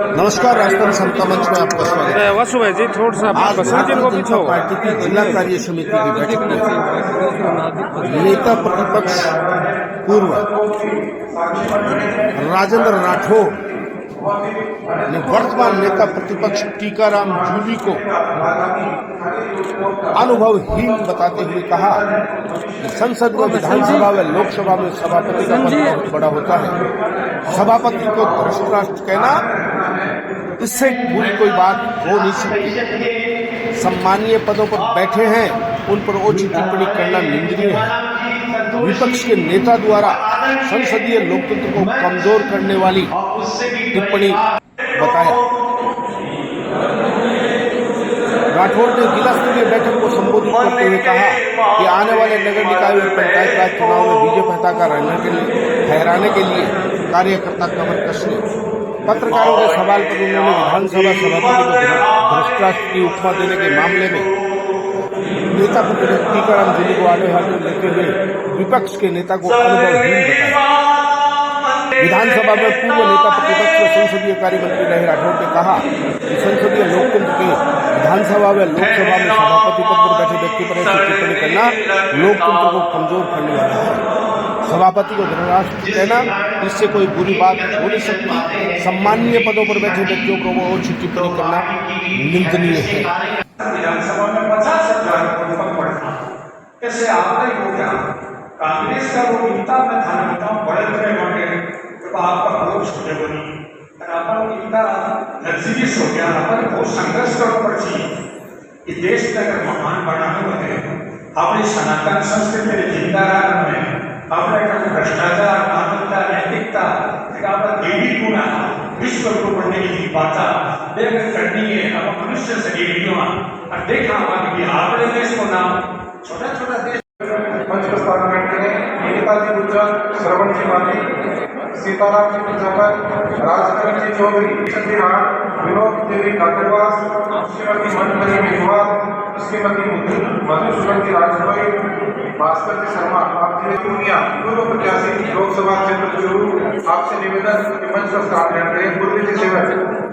नमस्कार, राष्ट्रीय समता मंच में आपका स्वागत है। वासुभाई जी थोड़ा सा आज भारतीय जनता पार्टी की जिला कार्य समिति की बैठक में नेता प्रतिपक्ष पूर्व राजेंद्र राठौर ने वर्तमान नेता प्रतिपक्ष टीकाराम जूली को अनुभवहीन बताते हुए कहा कि संसद व विधानसभा व लोकसभा में सभापति का पद बहुत बड़ा होता है। सभापति को भ्रष्ट राष्ट्र कहना, इससे बुरी कोई बात हो नहीं सकती। सम्मानीय पदों पर बैठे हैं, उन पर ओछी टिप्पणी करना निंदनीय है। विपक्ष के नेता द्वारा संसदीय लोकतंत्र को कमजोर करने वाली टिप्पणी बताया। राठौर ने जिला स्तरीय बैठक को संबोधित करते हुए कहा कि आने वाले नगर निकाय व पंचायत राज चुनाव में बीजेपी का ठहराने के लिए कार्यकर्ता कमर कस ले। पत्रकारों के सवाल पर उन्होंने विधानसभा सभापति को भ्रष्ट राष्ट्र की उपमा देने के मामले में नेता प्रतिपक्ष टीकाराम जूली को आड़े हाथों लेते हुए विपक्ष के नेता को अनुभवहीन बताया। विधानसभा में पूर्व नेता प्रतिपक्ष व संसदीय कार्य मंत्री रहे राठौर ने कहा कि संसदीय लोकतंत्र के विधानसभा व लोकसभा में सभापति पद पर बैठे व्यक्ति पर ऐसी टिप्पणी करना लोकतंत्र को कमजोर करने वाला है। सभापति को धनराष्ट्र कहना, इससे कोई बुरी बात हो नहीं सकती। सम्मानीय पदों पर बैठे व्यक्तियों को वो ओछी टिप्पणी करना निंदनीय है। विधानसभा में 50,000 फर्क पड़ता, कैसे आपका ही हो गया। कांग्रेस का वो नेता में था नेता बड़े बड़े होंगे तो आपका बहुत छोटे बनी अपन नेता लग्जरियस हो गया। अपन बहुत संघर्ष करना पड़ी कि देश में अगर महान बनाना है, अपनी सनातन संस्कृति में जिंदा रहना है, अपने भ्रष्टाचार, मानवता, नैतिकता, देवी गुणा विश्व को बढ़ने की बात करनी है। अब मनुष्य से और देखा कि आपने देश को नाम छोटा छोटा देश मंच प्रस्ताव करते हैं। नेताजी गुजर, श्रवण जी माली, सीताराम जी गुजर, राजकरण जी चौधरी, विनोद देवी काकरवास, श्रीमती मनभरी मेघवाल, श्रीमती मधुसूदन राजभाई, भास्कर जी शर्मा, आपकी पूर्णिया पूर्व प्रत्याशी लोकसभा क्षेत्र चूरू, आपसे निवेदन मंच पर स्थान ग्रहण करें। पूर्वी जी सेवक,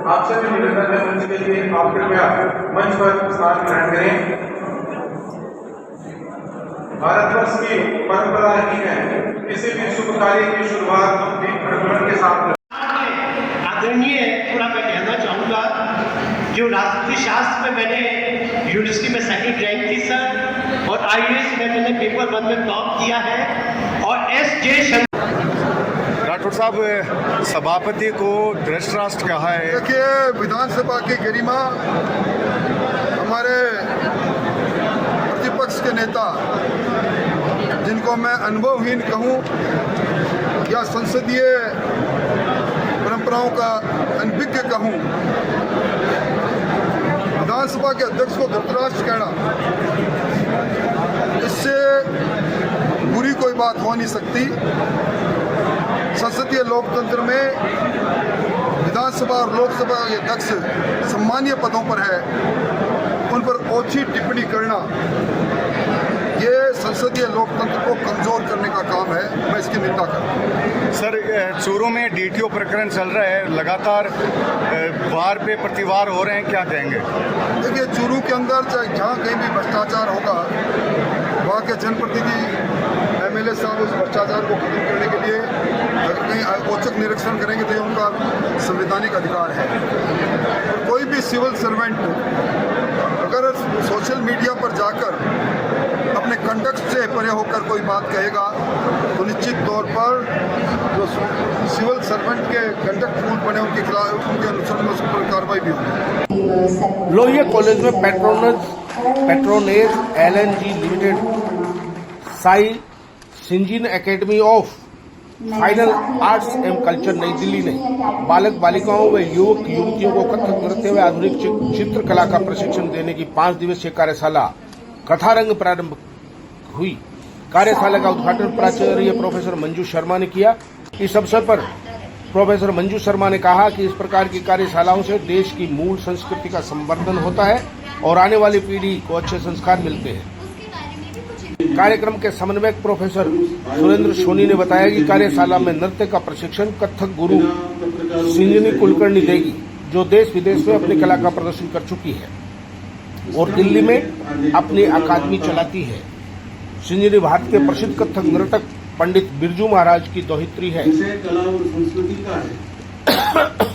आपसे भी निवेदन है मंच के लिए आप कृपया मंच पर स्थान ग्रहण करें। भारतवर्ष की परंपरा ही है, किसी भी शुभ कार्य की शुरुआत दीप प्रज्वलन के साथ। आदरणीय, थोड़ा मैं कहना चाहूँगा, जो राजनीति शास्त्र में मैंने यूनिवर्सिटी में सेकंड रैंक थी सर, और IAS में मैंने पेपर 1 में टॉप किया है, और SJ राठौर साहब, सभापति को भ्रष्ट राष्ट्र कहा है। देखिए, विधानसभा की गरिमा हमारे प्रतिपक्ष के नेता, जिनको मैं अनुभवहीन कहूं या संसदीय परंपराओं का अनभिज्ञ कहूं, विधानसभा के अध्यक्ष को धृतराष्ट्र कहना, इससे बुरी कोई बात हो नहीं सकती। संसदीय लोकतंत्र में विधानसभा और लोकसभा के अध्यक्ष सम्मानीय पदों पर है, उन पर ओछी टिप्पणी करना ये संसदीय लोकतंत्र को कमजोर करने का काम है। मैं इसकी निंदा करता हूँ। सर, चूरू में DTO प्रकरण चल रहा है, लगातार वार पे प्रतिवार हो रहे हैं, क्या कहेंगे? देखिए, चूरू के अंदर चाहे जहाँ कहीं भी भ्रष्टाचार होगा, वहाँ के जनप्रतिनिधि MLA साहब उस भ्रष्टाचार को खत्म करने के लिए अगर कहीं औचक निरीक्षण करेंगे तो ये उनका संवैधानिक अधिकार है। और कोई भी सिविल सर्वेंट अगर सोशल मीडिया पर जाकर अपने कंडक्ट से परे होकर कोई बात कहेगा तो निश्चित तौर पर जो सिविल सर्वेंट के कंडक्ट रूल बने उनके खिलाफ, उनके अनुसार में उस पर कार्रवाई भी होगी। लोहिया कॉलेज में patronage LNG limited Sai Syngene academy of final arts एवं कल्चर नई दिल्ली ने बालक बालिकाओं व युवक युवतियों को कथक नृत्य व आधुनिक चित्रकला का प्रशिक्षण देने की 5 दिवसीय कार्यशाला कथारंग प्रारंभ हुई। कार्यशाला का उद्घाटन प्राचार्य प्रोफेसर मंजू शर्मा ने किया। इस अवसर पर प्रोफेसर मंजू शर्मा ने कहा कि इस प्रकार की कार्यशालाओं से देश की मूल संस्कृति का संवर्धन होता है और आने वाली पीढ़ी को अच्छे संस्कार मिलते हैं। कार्यक्रम के समन्वयक प्रोफेसर सुरेंद्र सोनी ने बताया कि कार्यशाला में नृत्य का प्रशिक्षण कथक गुरु सिंजनी कुलकर्णी देगी। जो देश विदेश में अपनी कला का प्रदर्शन कर चुकी है और दिल्ली में अपनी अकादमी चलाती है। सिंजनी भारत के प्रसिद्ध कथक नर्तक पंडित बिरजू महाराज की दोहित्री है। कला और संस्कृति का है।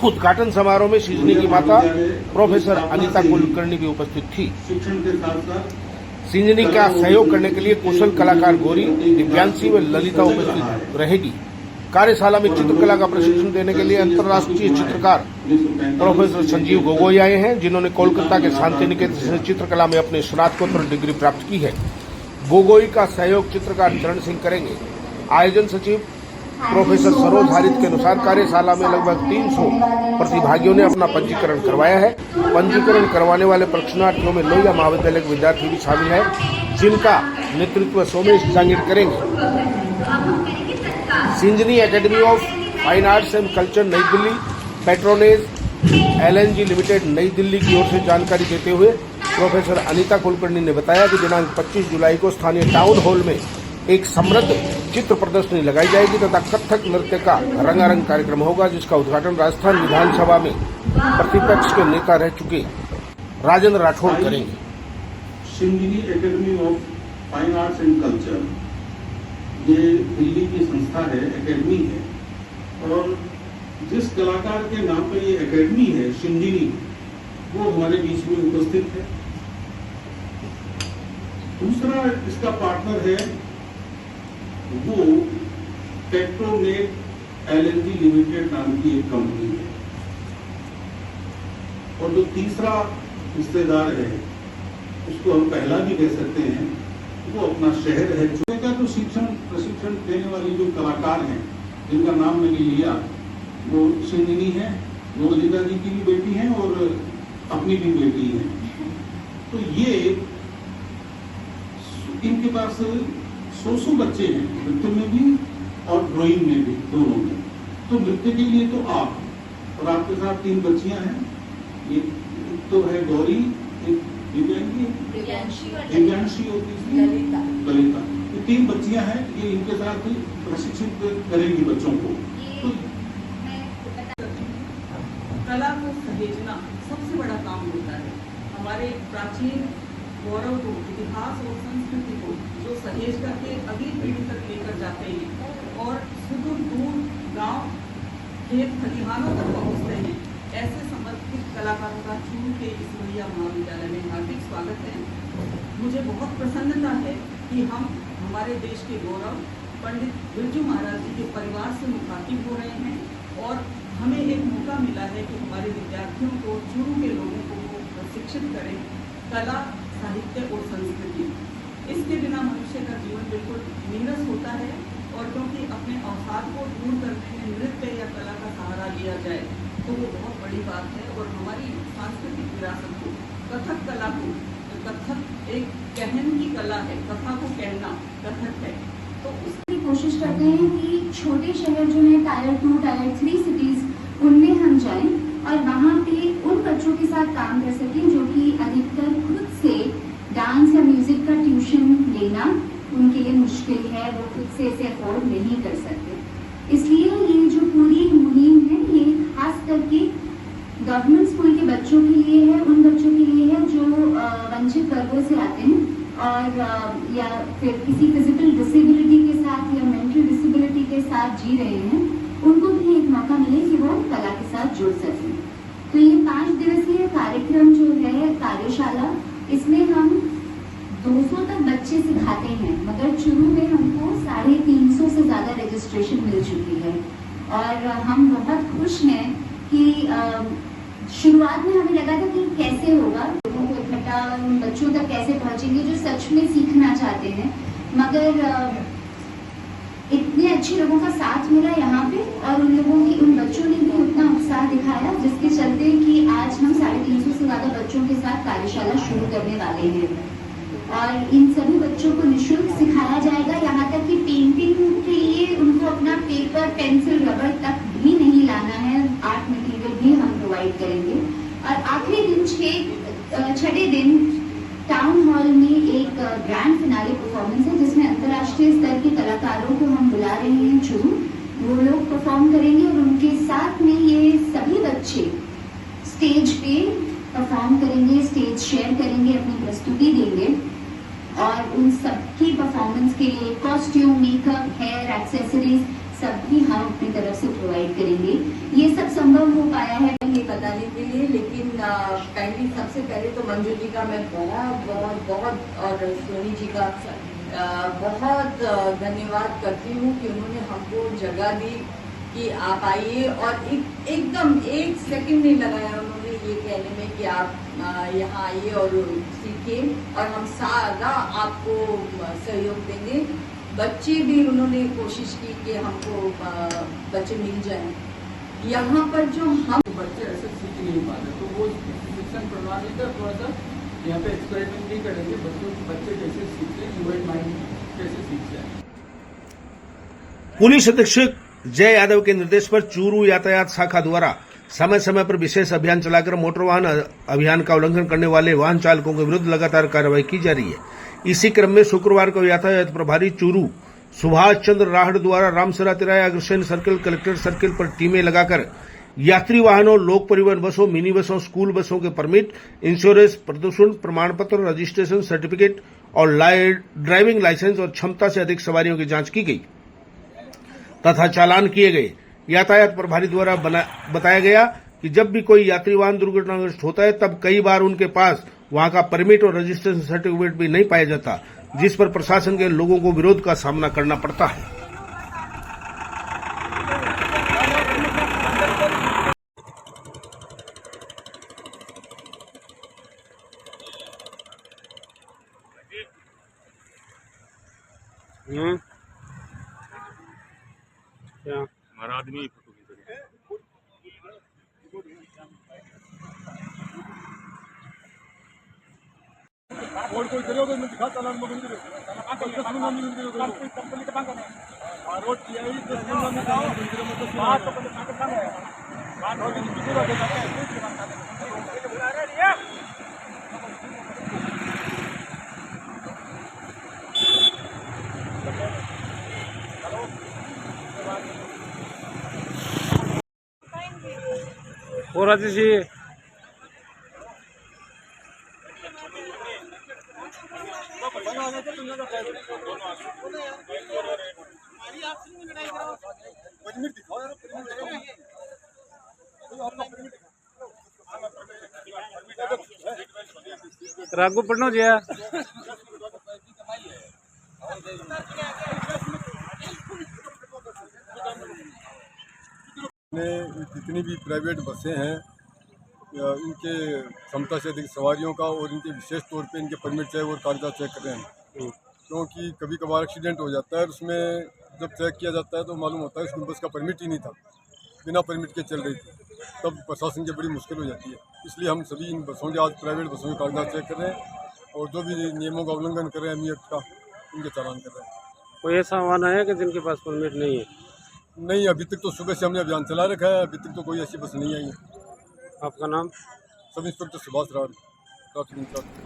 उद्घाटन समारोह में सिंजनी की माता प्रोफेसर अनीता कुलकर्णी भी उपस्थित थी। शिक्षण के साथ साथ सिंजनी का सहयोग करने के लिए कुशल कलाकार गौरी, दिव्यांशी व ललिता उपस्थित रहेगी। कार्यशाला में चित्रकला का प्रशिक्षण देने के लिए अंतर्राष्ट्रीय चित्रकार प्रोफेसर संजीव गोगोई आए हैं, जिन्होंने कोलकाता के शांति निकेतन से चित्रकला में अपनी स्नातकोत्तर डिग्री प्राप्त की है। गोगोई का सहयोग चित्रकार चरण सिंह करेंगे। आयोजन सचिव प्रोफेसर सरोज हारित के अनुसार कार्यशाला में लगभग 300 प्रतिभागियों ने अपना पंजीकरण करवाया है। पंजीकरण करवाने वाले प्रशिक्षणार्थियों में लोहिया महाविद्यालय के विद्यार्थी भी शामिल है, जिनका नेतृत्व सोमेश जांगीर करेंगे। Sinjini academy of fine arts and culture नई दिल्ली, पेट्रोनेज LNG लिमिटेड नई दिल्ली की ओर से जानकारी देते हुए प्रोफेसर अनीता कुलकर्णी ने बताया कि दिनांक 25 जुलाई को स्थानीय टाउन हॉल में एक समृद्ध चित्र प्रदर्शनी लगाई जाएगी तथा कथक नृत्य का रंगारंग कार्यक्रम होगा, जिसका उद्घाटन राजस्थान विधानसभा में प्रतिपक्ष के नेता रह चुके राजेंद्र राठौड़ करेंगे। Sinjini academy of fine arts and culture ये दिल्ली की संस्था है, एकेडमी है, और जिस कलाकार के नाम पर ये एकेडमी है सिंजनी, वो हमारे बीच में उपस्थित है। दूसरा इसका पार्टनर है वो पेट्रोनेट LNG लिमिटेड नाम की एक कंपनी है, और जो तीसरा हिस्सेदार है उसको हम पहला भी कह सकते हैं, वो अपना शहर है। का तो प्रशिक्षण देने वाली जो कलाकार हैं जिनका नाम मैंने लिया वो सिंजनी है, वो ललिता जी की भी बेटी हैं और अपनी भी बेटी है। तो ये इनके पास 100 बच्चे हैं, नृत्य में भी और ड्राइंग में भी, दोनों में। तो नृत्य के लिए तो आप और आपके साथ 3 बच्चियां हैं, एक तो है गौरी, एक दिव्यांशी और तीसरी ललिता। 3 बच्चियां हैं, ये इनके साथ प्रशिक्षित करेंगी बच्चों को। तो कला को सहेजना सबसे बड़ा काम होता है। हमारे प्राचीन गौरव को, इतिहास और संस्कृति को जो सहेज करके अगली पीढ़ी तक लेकर जाते हैं और सुदूर दूर गांव, खेत, खलिहानों तक पहुंचते हैं, ऐसे समर्पित कलाकारों का चूरू के इस लोहिया महाविद्यालय में हार्दिक स्वागत है। मुझे बहुत प्रसन्नता है कि हम हमारे देश के गौरव पंडित बिरजू महाराज जी के परिवार से मुखातिब हो रहे हैं और हमें एक मौका मिला है कि हमारे विद्यार्थियों को, चूरू के लोगों को प्रशिक्षित करें कला, साहित्य और संस्कृति। इसके बिना मनुष्य का जीवन बिल्कुल नीरस होता है, और क्योंकि अपने अवसाद को दूर करने में नृत्य या कला का सहारा लिया जाए तो वो बहुत बड़ी बात है। और हमारी सांस्कृतिक विरासत को, कथक कला को, कथक एक कहन की कला है, कथा को कहना कथक है, तो उसकी कोशिश करते हैं कि छोटे शहर जो है टायर 2, टायर 3 सिटीज, उनमें हम जाएं और वहाँ पे उन बच्चों के साथ काम कर सकें जो कि अधिकतर खुद से डांस या म्यूजिक का ट्यूशन लेना उनके लिए मुश्किल है, वो खुद से इसे अफोर्ड नहीं कर सकते। इसलिए ये जो पूरी मुहिम है ये खास करके गवर्नमेंट स्कूल के बच्चों के लिए है, उन बच्चों के लिए है जो वंचित वर्गों से आते हैं और या फिर किसी फिजिकल डिसेबिलिटी के साथ या मेंटल डिसेबिलिटी के साथ जी रहे हैं, उनको भी एक मौका मिले कि वो कला के साथ जुड़ सकें। तो ये 5 दिवसीय कार्यक्रम जो है कार्यशाला, इसमें हम 200 तक बच्चे सिखाते हैं, मगर चूरू में हमको 350 से ज़्यादा रजिस्ट्रेशन मिल चुकी है और हम बहुत खुश हैं कि शुरुआत में हमें लगा था कि कैसे होगा, लोगों को इकट्ठा उन बच्चों तक कैसे पहुंचेंगे जो सच में सीखना चाहते हैं, मगर इतने अच्छे लोगों का साथ मिला यहाँ पे और उन बच्चों ने भी उतना उत्साह दिखाया, जिसके चलते कि आज हम 350 से ज़्यादा बच्चों के साथ कार्यशाला शुरू करने वाले हैं और इन सभी बच्चों को निःशुल्क सिखाया जाएगा। यहाँ तक कि पेंटिंग के लिए उनको अपना पेपर, पेंसिल, रबर तक भी नहीं लाना है, आर्ट मटेरियल भी हम प्रोवाइड करेंगे। और आखिरी दिन 6ठे दिन टाउन हॉल में एक ग्रैंड फिनाले परफॉर्मेंस है, जिसमें अंतर्राष्ट्रीय स्तर के कलाकारों को हम बुला रहे हैं चूरू, वो लोग परफॉर्म करेंगे और उनके साथ में ये सभी बच्चे स्टेज पे परफॉर्म करेंगे, स्टेज शेयर करेंगे, अपनी प्रस्तुति देंगे और उन सबकी परफॉर्मेंस के लिए कॉस्ट्यूम, मेकअप, हेयर, एक्सेसरीज सब भी हम अपनी तरफ से प्रोवाइड करेंगे। ये सब संभव हो पाया है ये बताने के लिए, लेकिन काइंडली सबसे पहले तो मंजू जी का मैं बहुत और सोनी जी का बहुत धन्यवाद करती हूँ कि उन्होंने हमको जगह दी कि आप आइए, और एकदम 1 सेकंड नहीं लगाया उन्होंने ये कहने में कि आप यहाँ आइए और सीखिए, और हम सारा आपको सहयोग देंगे। बच्चे भी उन्होंने कोशिश की कि हमको बच्चे मिल जाएं यहाँ पर, जो हम बच्चे ऐसे सीख नहीं पाते, तो वो शिक्षण प्रणाली का थोड़ा सा यहाँ पे एक्सपेरिमेंट नहीं करेंगे। बच्चे कैसे सीखते हैं, ह्यूमन माइंड कैसे सीख जाए। पुलिस अधीक्षक जय यादव के निर्देश पर चूरू यातायात शाखा द्वारा समय समय पर विशेष अभियान चलाकर मोटर वाहन अभियान का उल्लंघन करने वाले वाहन चालकों के विरुद्ध लगातार कार्रवाई की जा रही है। इसी क्रम में शुक्रवार को यातायात प्रभारी चूरू सुभाष चंद्र राहड़ द्वारा रामसरा तिराया, अग्रसेन सर्किल, कलेक्ट्रेट सर्किल पर टीमें लगाकर यात्री वाहनों, लोक परिवहन बसों, मिनी बसों, स्कूल बसों के परमिट, इंश्योरेंस, प्रदूषण प्रमाण पत्र, रजिस्ट्रेशन सर्टिफिकेट और ड्राइविंग लाइसेंस और क्षमता से अधिक सवारियों की जांच की गई तथा चालान किए गए। यातायात प्रभारी द्वारा बताया गया कि जब भी कोई यात्री वाहन दुर्घटनाग्रस्त होता है तब कई बार उनके पास वहां का परमिट और रजिस्ट्रेशन सर्टिफिकेट भी नहीं पाया जाता, जिस पर प्रशासन के लोगों को विरोध का सामना करना पड़ता है। हमारा आदमी और कोई करो तो मैं दिखा चालान में बंद रोड किया ही 10 मिनट में बात तो बात हो और आज जी राघु पढ़ना जिया जितनी भी प्राइवेट बसें हैं इनके क्षमता से अधिक सवारियों का और इनके विशेष तौर पे इनके परमिट चेक और कागजात चेक कर रहे हैं, क्योंकि कभी कभार एक्सीडेंट हो जाता है और उसमें जब चेक किया जाता है तो मालूम होता है उसमें बस का परमिट ही नहीं था, बिना परमिट के चल रही थी, तब प्रशासन की बड़ी मुश्किल हो जाती है। इसलिए हम सभी इन बसों के आज प्राइवेट बसों के कागजात चेक कर रहे हैं और जो भी नियमों का उल्लंघन कर रहे हैं नियत का, उनके चालान कर रहे हैं। कोई ऐसा वाहन है कि जिनके पास परमिट नहीं है? नहीं, अभी तक तो सुबह से हमने अभियान चला रखा है, अभी तक तो कोई ऐसी बस नहीं आई है। आपका नाम? Sub inspector Subhash Rawat.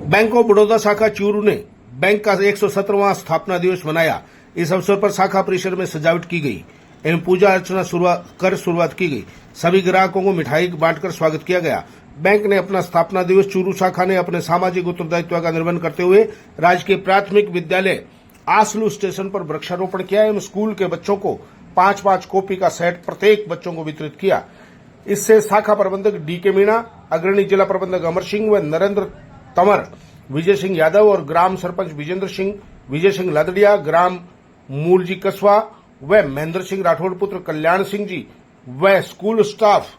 Bank of Baroda शाखा चूरू ने बैंक का 117वां स्थापना दिवस मनाया। इस अवसर पर शाखा परिसर में सजावट की गई एवं पूजा अर्चना शुरुआत की गई। सभी ग्राहकों को मिठाई बांटकर स्वागत किया गया। बैंक ने अपना स्थापना दिवस चूरू शाखा ने अपने सामाजिक उत्तरदायित्व का निर्वहन करते हुए राजकीय प्राथमिक विद्यालय आसलू स्टेशन पर वृक्षारोपण किया एवं स्कूल के बच्चों को 5-5 कॉपी का सेट प्रत्येक बच्चों को वितरित किया। इससे शाखा प्रबंधक डी.के. मीणा, अग्रणी जिला प्रबंधक अमर सिंह व नरेंद्र तंवर, विजय सिंह यादव और ग्राम सरपंच विजेंद्र सिंह, विजय सिंह लादड़िया, ग्राम मूलजी कस्बा व महेंद्र सिंह राठौड़ पुत्र कल्याण सिंह जी व स्कूल स्टाफ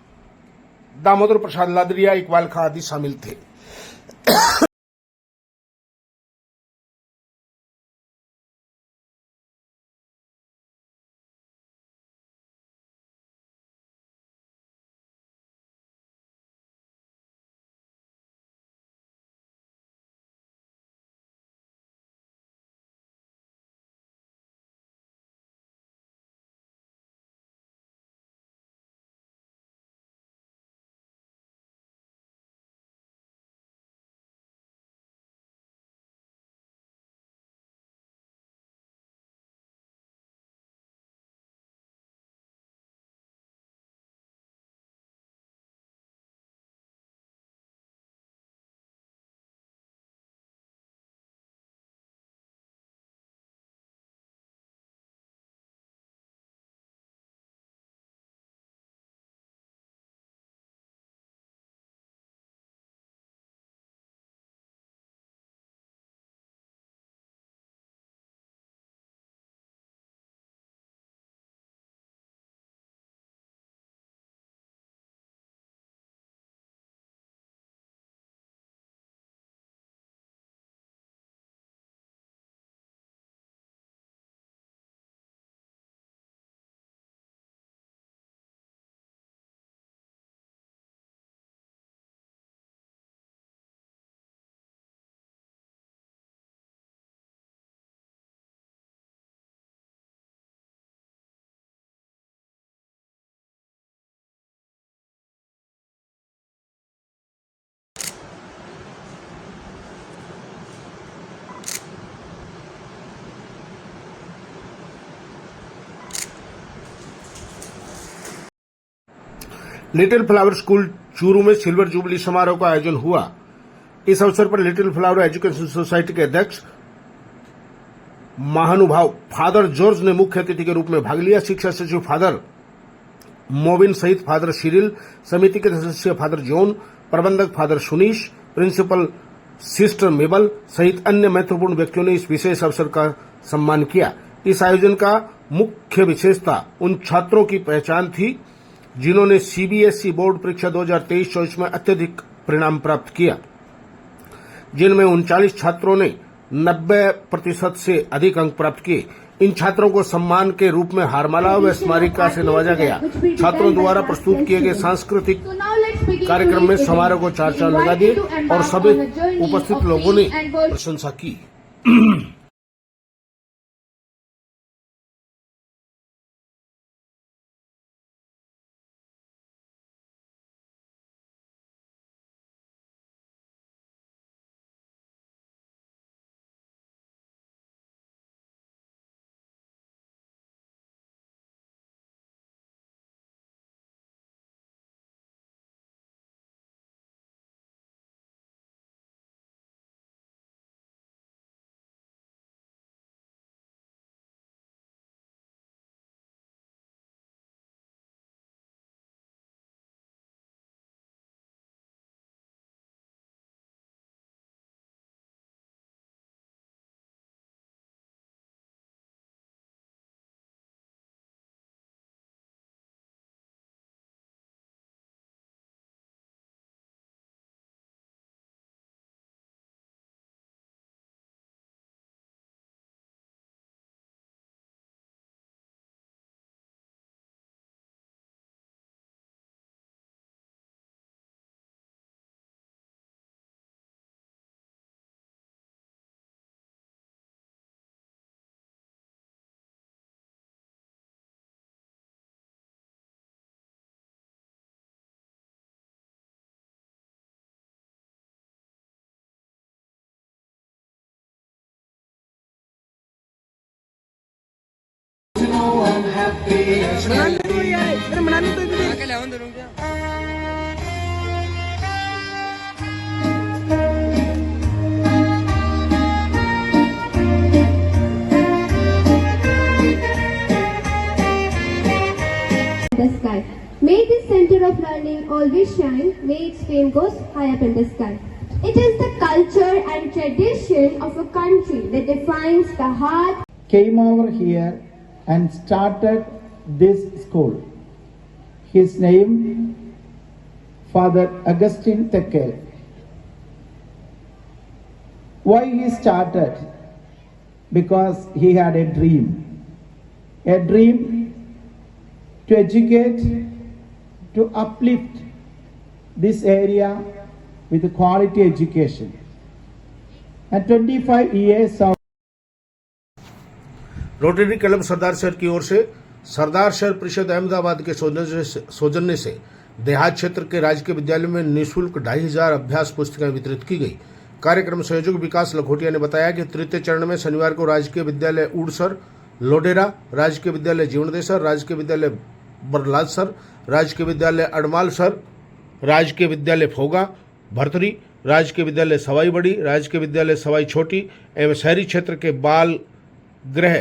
दामोदर प्रसाद लादड़िया, इकबाल खां आदि शामिल थे। लिटिल फ्लावर स्कूल चूरू में सिल्वर जुबली समारोह का आयोजन हुआ। इस अवसर पर लिटिल फ्लावर एजुकेशन सोसाइटी के अध्यक्ष महानुभाव फादर जॉर्ज ने मुख्य अतिथि के रूप में भाग लिया। शिक्षा सचिव फादर मोबिन सहित फादर शिरिल, समिति के सदस्य फादर जॉन, प्रबंधक फादर सुनीश, प्रिंसिपल सिस्टर मेबल सहित अन्य महत्वपूर्ण व्यक्तियों ने इस विशेष अवसर का सम्मान किया। इस आयोजन का मुख्य विशेषता उन छात्रों की पहचान थी जिन्होंने सीबीएसई बोर्ड परीक्षा 2023-24 में अत्यधिक परिणाम प्राप्त किया, जिनमें 39 छात्रों ने 90% से अधिक अंक प्राप्त किए। इन छात्रों को सम्मान के रूप में हारमाला व स्मारिका से नवाजा गया। छात्रों द्वारा प्रस्तुत किए गए सांस्कृतिक कार्यक्रम में समारोह को चार चांद लगा दिए और सभी उपस्थित लोगों ने प्रशंसा की। The sky. May this center of learning always shine, may its fame goes high up in the sky. It is the culture and tradition of a country that defines the heart. Came over here and started this school. His name, Father Augustine Tekel. Why he started? Because he had a dream to educate, to uplift this area with quality education. And 25 years of rotary club Sardarshahar की ओर से सरदार शहर परिषद अहमदाबाद के सौजन्य से देहात क्षेत्र के राजकीय विद्यालय में निःशुल्क 2500 अभ्यास पुस्तिकाएं वितरित की गई। कार्यक्रम संयोजक विकास लखोटिया ने बताया कि तृतीय चरण में शनिवार को राजकीय विद्यालय उड़सर, लोडेरा, राजकीय विद्यालय जीवनदेसर, राजकीय विद्यालय बरलासर, राजकीय विद्यालय अडमालसर, राजकीय विद्यालय फोगा, भरतरी, राजकीय विद्यालय सवाई बड़ी, राजकीय विद्यालय सवाई छोटी एवं शहरी क्षेत्र के बाल गृह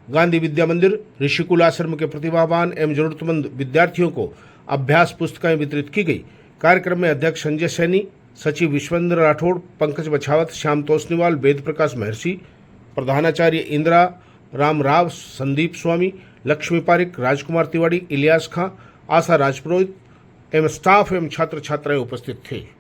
गांधी विद्या मंदिर, ऋषिकुल आश्रम के प्रतिभावान एवं जरूरतमंद विद्यार्थियों को अभ्यास पुस्तकें वितरित की गई। कार्यक्रम में अध्यक्ष संजय सैनी, सचिव विश्वेंद्र राठौड़, पंकज बछावत, श्याम तोसनीवाल, वेद प्रकाश महर्षि, प्रधानाचार्य इंदिरा राम राव, संदीप स्वामी, लक्ष्मी पारिक, राजकुमार तिवारी, इलियास खां, आशा राजपुरोहित एवं स्टाफ एवं छात्र छात्राएं उपस्थित थे।